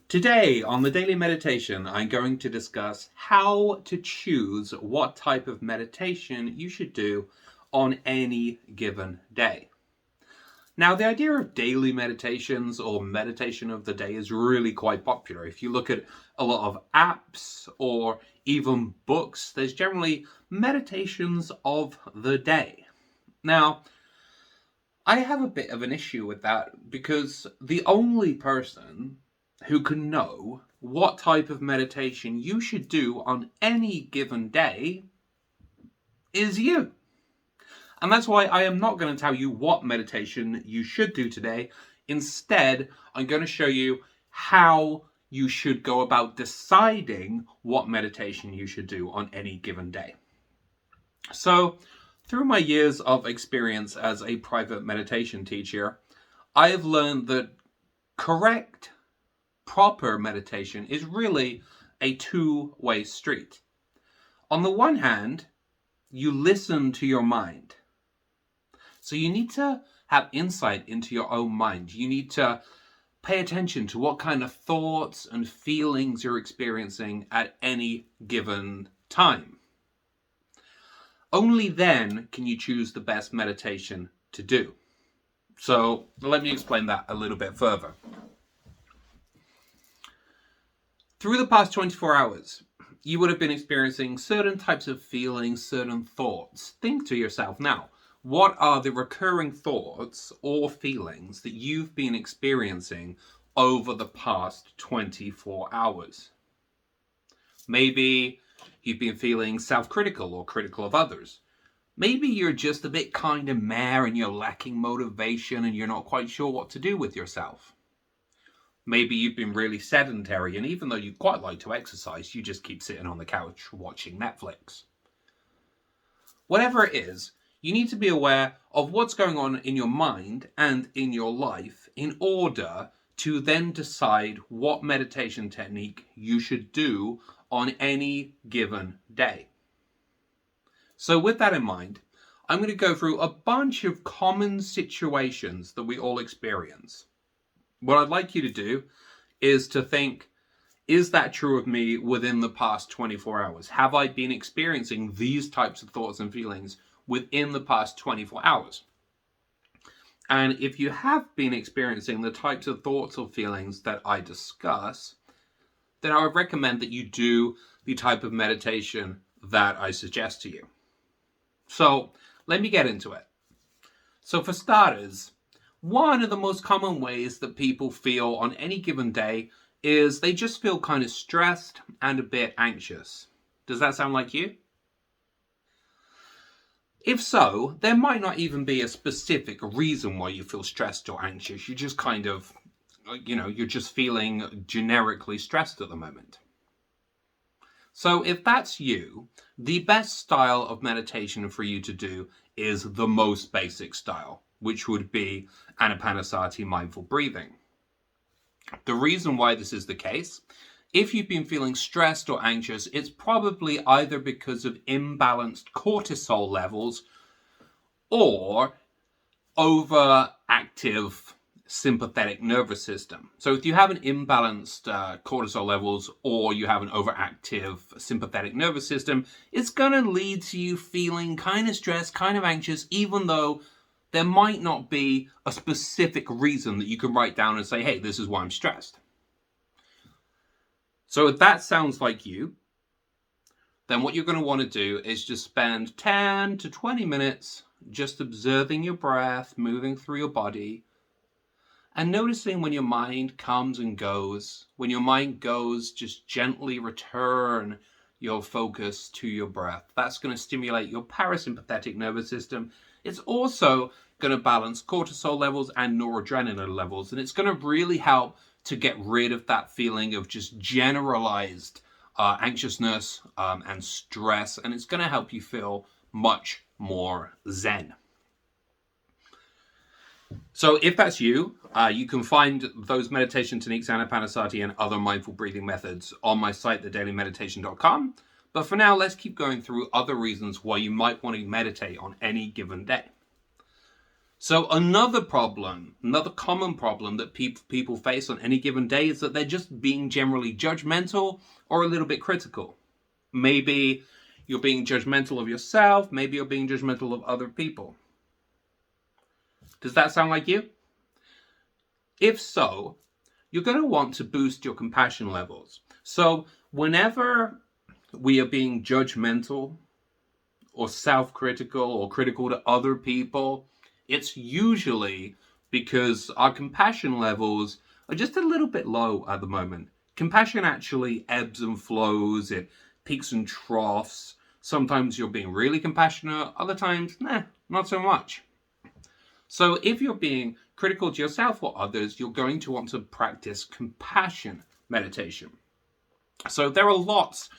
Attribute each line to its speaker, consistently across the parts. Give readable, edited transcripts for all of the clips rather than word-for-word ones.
Speaker 1: Today on the Daily Meditation, I'm going to discuss how to choose what type of meditation you should do on any given day. Now, the idea of daily meditations or meditation of the day is really quite popular. If you look at a lot of apps or even books, there's generally meditations of the day. Now, I have a bit of an issue with that because the only person who can know what type of meditation you should do on any given day is you. And that's why I am not going to tell you what meditation you should do today. Instead, I'm going to show you how you should go about deciding what meditation you should do on any given day. So, through my years of experience as a private meditation teacher, I have learned that correct, proper meditation is really a two-way street. On the one hand, you listen to your mind. So you need to have insight into your own mind. You need to pay attention to what kind of thoughts and feelings you're experiencing at any given time. Only then can you choose the best meditation to do. So let me explain that a little bit further. Through the past 24 hours, you would have been experiencing certain types of feelings, certain thoughts. Think to yourself now, what are the recurring thoughts or feelings that you've been experiencing over the past 24 hours? Maybe you've been feeling self-critical or critical of others. Maybe you're just a bit kind of meh and you're lacking motivation and you're not quite sure what to do with yourself. Maybe you've been really sedentary, and even though you quite like to exercise, you just keep sitting on the couch watching Netflix. Whatever it is, you need to be aware of what's going on in your mind and in your life in order to then decide what meditation technique you should do on any given day. So with that in mind, I'm going to go through a bunch of common situations that we all experience. What I'd like you to do is to think, is that true of me within the past 24 hours? Have I been experiencing these types of thoughts and feelings within the past 24 hours? And if you have been experiencing the types of thoughts or feelings that I discuss, then I would recommend that you do the type of meditation that I suggest to you. So let me get into it. So for starters, one of the most common ways that people feel on any given day is they just feel kind of stressed and a bit anxious. Does that sound like you? If so, there might not even be a specific reason why you feel stressed or anxious. You just kind of, you're just feeling generically stressed at the moment. So if that's you, the best style of meditation for you to do is the most basic style, which would be Anapanasati mindful breathing. The reason why this is the case, if you've been feeling stressed or anxious, it's probably either because of imbalanced cortisol levels or overactive sympathetic nervous system. So if you have an imbalanced cortisol levels or you have an overactive sympathetic nervous system, it's going to lead to you feeling kind of stressed, kind of anxious, even though there might not be a specific reason that you can write down and say, hey, this is why I'm stressed. So if that sounds like you, then what you're going to want to do is just spend 10 to 20 minutes just observing your breath, moving through your body, and noticing when your mind comes and goes. When your mind goes, just gently return your focus to your breath. That's going to stimulate your parasympathetic nervous system. It's also going to balance cortisol levels and noradrenaline levels, and it's going to really help to get rid of that feeling of just generalized anxiousness and stress, and it's going to help you feel much more zen. So if that's you, you can find those meditation techniques, Anapanasati, and other mindful breathing methods on my site, thedailymeditation.com. But for now, let's keep going through other reasons why you might want to meditate on any given day. So another common problem that people face on any given day is that they're just being generally judgmental or a little bit critical. Maybe you're being judgmental of yourself, maybe you're being judgmental of other people. Does that sound like you? If so, you're going to want to boost your compassion levels. So whenever we are being judgmental or self-critical or critical to other people, it's usually because our compassion levels are just a little bit low at the moment. Compassion actually ebbs and flows, it peaks and troughs. Sometimes you're being really compassionate, other times, not so much. So if you're being critical to yourself or others, you're going to want to practice compassion meditation. So there are lots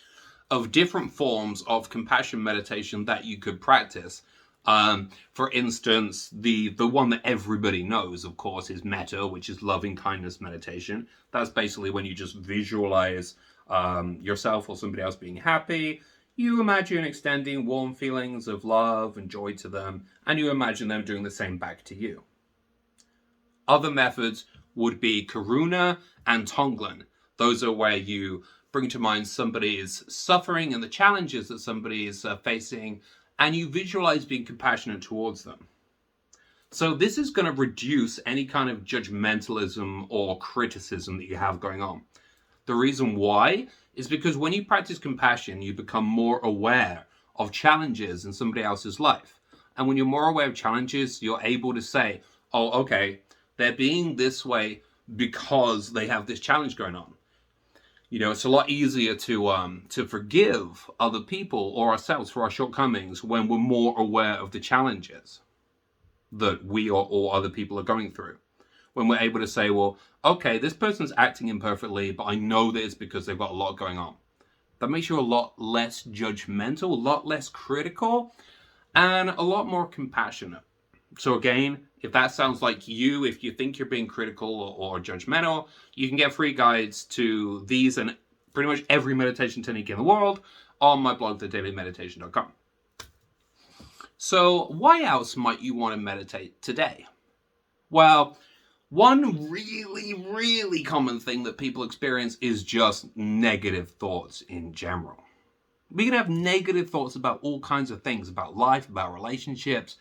Speaker 1: of different forms of compassion meditation that you could practice. For instance, the one that everybody knows, of course, is metta, which is loving kindness meditation. That's basically when you just visualize yourself or somebody else being happy. You imagine extending warm feelings of love and joy to them, and you imagine them doing the same back to you. Other methods would be karuna and tonglen. Those are where you bring to mind somebody's suffering and the challenges that somebody is facing, and you visualize being compassionate towards them. So this is going to reduce any kind of judgmentalism or criticism that you have going on. The reason why is because when you practice compassion, you become more aware of challenges in somebody else's life. And when you're more aware of challenges, you're able to say, oh, okay, they're being this way because they have this challenge going on. You know, it's a lot easier to forgive other people or ourselves for our shortcomings when we're more aware of the challenges that we or other people are going through. When we're able to say, well, okay, this person's acting imperfectly, but I know that it's because they've got a lot going on. That makes you a lot less judgmental, a lot less critical, and a lot more compassionate. So again, if that sounds like you, if you think you're being critical or judgmental, you can get free guides to these and pretty much every meditation technique in the world on my blog, thedailymeditation.com. So why else might you want to meditate today? Well, one really, really common thing that people experience is just negative thoughts in general. We can have negative thoughts about all kinds of things, about life, about relationships,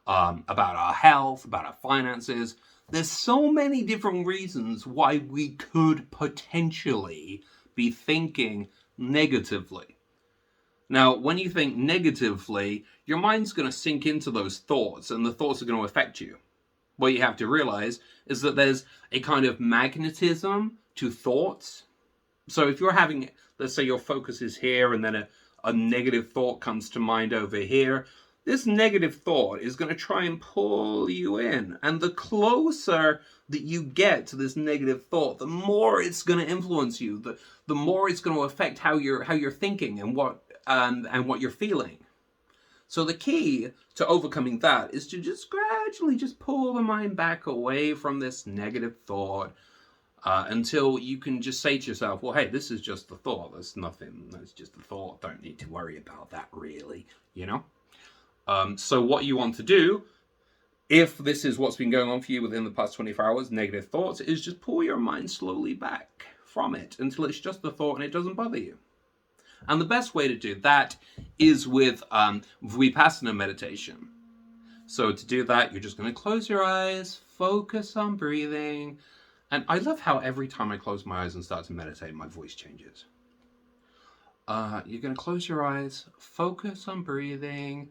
Speaker 1: about our health, about our finances. There's so many different reasons why we could potentially be thinking negatively. Now, when you think negatively, your mind's going to sink into those thoughts, and the thoughts are going to affect you. What you have to realize is that there's a kind of magnetism to thoughts. So if you're having, let's say your focus is here, and then a negative thought comes to mind over here, this negative thought is going to try and pull you in. And the closer that you get to this negative thought, the more it's going to influence you, the more it's going to affect how you're thinking and what you're feeling. So the key to overcoming that is to just gradually just pull the mind back away from this negative thought until you can just say to yourself, well, hey, this is just a thought. There's nothing. That's just a thought. Don't need to worry about that really, you know? So what you want to do, if this is what's been going on for you within the past 24 hours, negative thoughts, is just pull your mind slowly back from it until it's just a thought and it doesn't bother you. And the best way to do that is with Voipasana meditation. So to do that, you're just going to close your eyes, focus on breathing. And I love how every time I close my eyes and start to meditate, my voice changes. You're going to close your eyes, focus on breathing.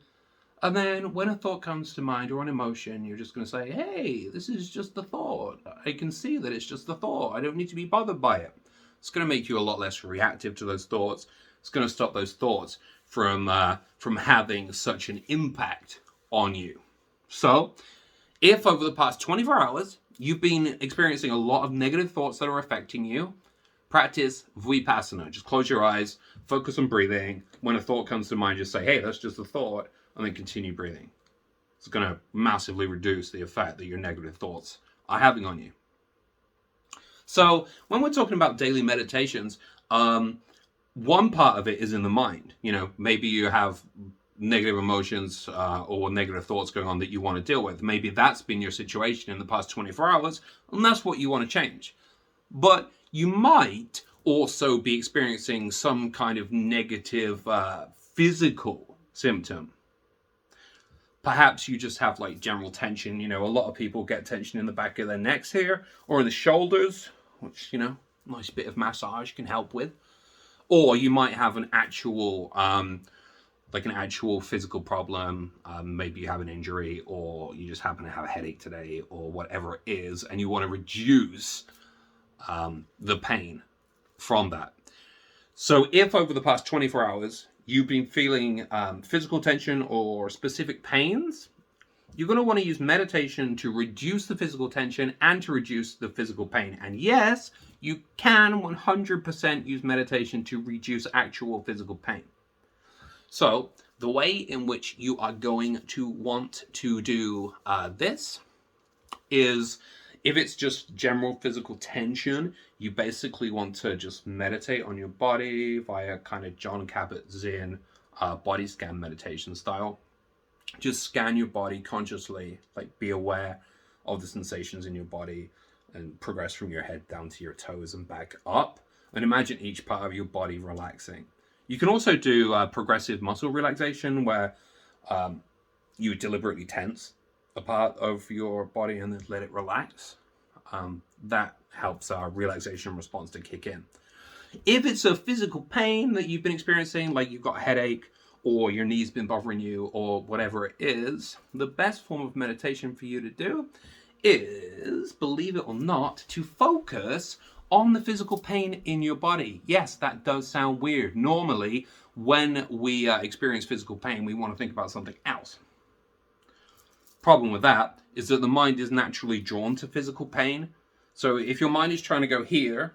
Speaker 1: And then when a thought comes to mind or an emotion, you're just going to say, hey, this is just a thought. I can see that it's just a thought. I don't need to be bothered by it. It's going to make you a lot less reactive to those thoughts. It's going to stop those thoughts from having such an impact on you. So if over the past 24 hours, you've been experiencing a lot of negative thoughts that are affecting you, practice Voipasana. Just close your eyes, focus on breathing. When a thought comes to mind, just say, hey, that's just a thought, and then continue breathing. It's going to massively reduce the effect that your negative thoughts are having on you. So when we're talking about daily meditations, one part of it is in the mind. You know, maybe you have negative emotions or negative thoughts going on that you want to deal with. Maybe that's been your situation in the past 24 hours, and that's what you want to change. But you might also be experiencing some kind of negative physical symptom. Perhaps you just have like general tension. You know, a lot of people get tension in the back of their necks here or in the shoulders, which, you know, nice bit of massage can help with. Or you might have an actual physical problem. Maybe you have an injury, or you just happen to have a headache today, or whatever it is, and you want to reduce the pain from that. So if over the past 24 hours you've been feeling physical tension or specific pains, you're going to want to use meditation to reduce the physical tension and to reduce the physical pain. And yes, you can 100% use meditation to reduce actual physical pain. So the way in which you are going to want to do this is, if it's just general physical tension, you basically want to just meditate on your body via kind of Jon Kabat-Zinn body scan meditation style. Just scan your body consciously, like be aware of the sensations in your body and progress from your head down to your toes and back up. And imagine each part of your body relaxing. You can also do progressive muscle relaxation, where you deliberately tense a part of your body and then let it relax. That helps our relaxation response to kick in. If it's a physical pain that you've been experiencing, like you've got a headache or your knee's been bothering you or whatever it is, the best form of meditation for you to do is, believe it or not, to focus on the physical pain in your body. Yes, that does sound weird. Normally, when we experience physical pain, we want to think about something else. Problem with that is that the mind is naturally drawn to physical pain. So if your mind is trying to go here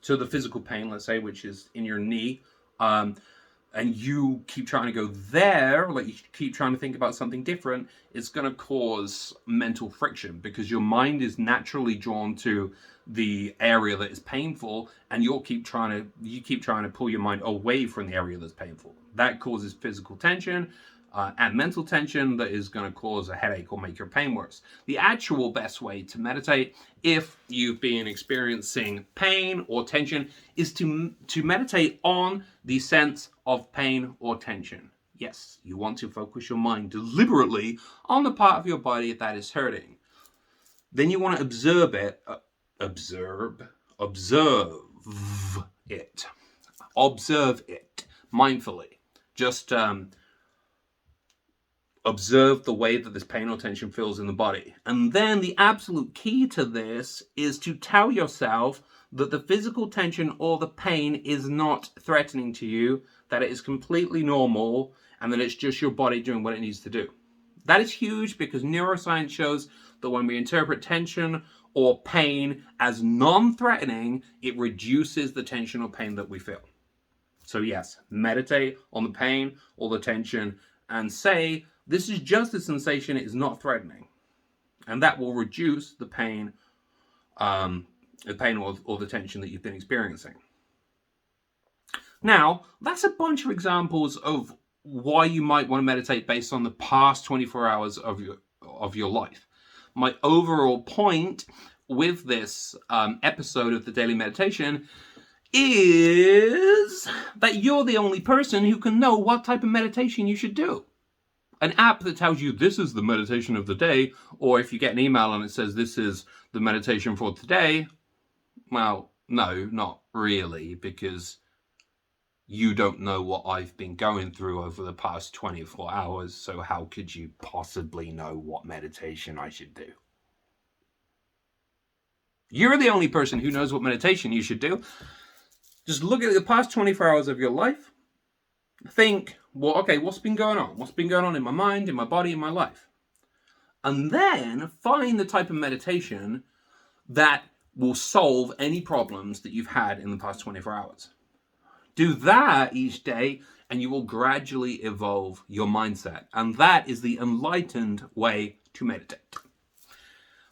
Speaker 1: to the physical pain, let's say, which is in your knee, and you keep trying to go there, like you keep trying to think about something different, it's going to cause mental friction, because your mind is naturally drawn to the area that is painful, and you keep trying to pull your mind away from the area that's painful. That causes physical tension and mental tension that is going to cause a headache or make your pain worse. The actual best way to meditate, if you've been experiencing pain or tension, is to meditate on the sense of pain or tension. Yes, you want to focus your mind deliberately on the part of your body that is hurting. Then you want to observe it mindfully. Just observe the way that this pain or tension feels in the body. And then the absolute key to this is to tell yourself that the physical tension or the pain is not threatening to you, that it is completely normal, and that it's just your body doing what it needs to do. That is huge, because neuroscience shows that when we interpret tension or pain as non-threatening, it reduces the tension or pain that we feel. So yes, meditate on the pain or the tension and say, this is just a sensation, it is not threatening. And that will reduce the pain or the tension that you've been experiencing. Now, that's a bunch of examples of why you might want to meditate based on the past 24 hours of your life. My overall point with this episode of the Daily Meditation is that you're the only person who can know what type of meditation you should do. An app that tells you this is the meditation of the day, or if you get an email and it says this is the meditation for today, well, no, not really, because you don't know what I've been going through over the past 24 hours, so how could you possibly know what meditation I should do? You're the only person who knows what meditation you should do. Just look at the past 24 hours of your life. Think, well, okay, what's been going on? What's been going on in my mind, in my body, in my life? And then find the type of meditation that will solve any problems that you've had in the past 24 hours. Do that each day, and you will gradually evolve your mindset. And that is the enlightened way to meditate.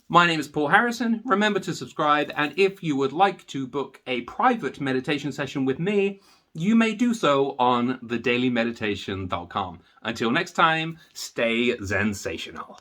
Speaker 1: My name is Paul Harrison. Remember to subscribe, and if you would like to book a private meditation session with me, you may do so on thedailymeditation.com. Until next time, stay sensational.